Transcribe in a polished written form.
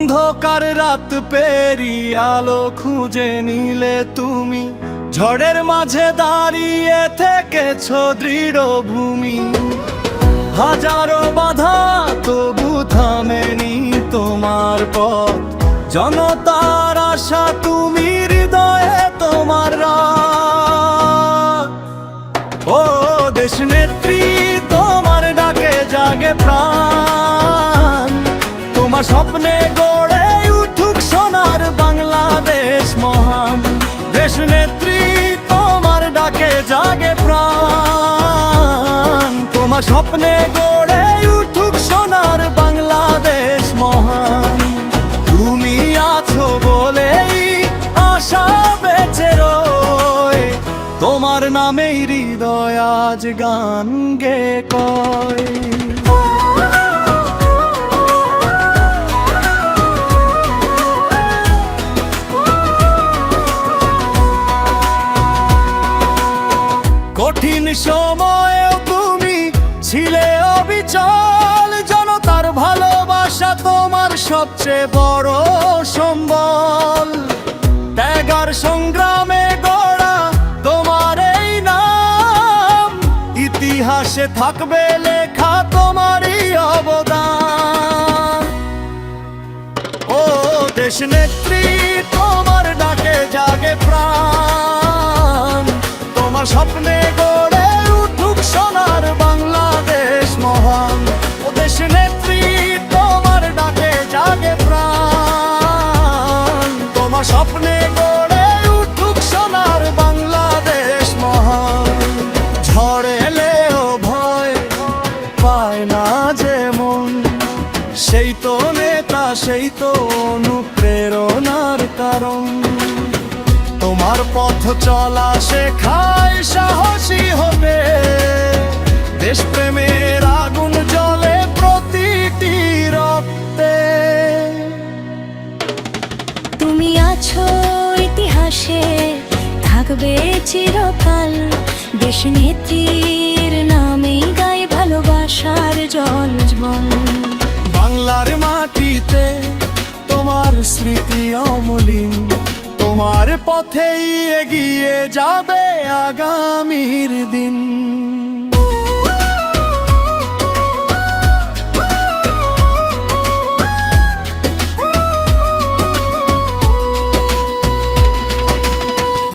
অন্ধকার রাত পেরিয়ে আলো খুঁজে নিলে তুমি, ঝড়ের মাঝে দাঁড়িয়ে থেকেছো দৃঢ় ভূমি। হাজারো বাধা তবু থামেনি তোমার পথ, জনতার আশা তুমি, হৃদয়ে তোমার রাত। ও দেশ নেত্রী, তোমার ডাকে জাগে প্রাণ, তোমার স্বপ্নে গড়ে উঠুক সোনার বাংলাদেশ মহান। দেশ নেত্রী, তোমার ডাকে জাগে প্রাণ, তোমার স্বপ্নে গড়ে উঠুক সোনার বাংলাদেশ মহান। তুমি আছো বলেই আশা বেঁচে রয়, তোমার নামেই হৃদয় আজ গান গে কয়। কঠিন সময়েও তুমি ছিলে অবিচল, জনতার ভালোবাসা তোমার সবচেয়ে বড় সম্বল। ত্যাগার সংগ্রামে গড়া তোমার এই নাম, ইতিহাসে থাকবে লেখা তোমারই অবদান। ও দেশ নেত্রী, তোমার ডাকে জাগে প্রাণ, তোমার স্বপ্নে গড়ে উঠুক সোনার বাংলাদেশ মহান। ও দেশ নেত্রী, তোমার ডাকে জাগে প্রাণ, তোমার স্বপ্নে গড়ে উঠুক সোনার বাংলাদেশ মহান। ঝড় এলেও ভয় পায় না যে মন, সেই তো নেতা, সেই তো অনুপ্রেরণার কারণ। তোমার পথ চলা শেখায় সাহসী হবে, দেশপ্রেমের আগুন জ্বলে প্রতিটি রক্তে। তুমি আছো ইতিহাসে, থাকবে চিরকাল, দেশ নেত্রীর নামেই গাই ভালোবাসার জল জীবন। বাংলার মাটিতে তোমার স্মৃতি অমলিন, তোমার পথেই এগিয়ে যাবে আগামীর দিন।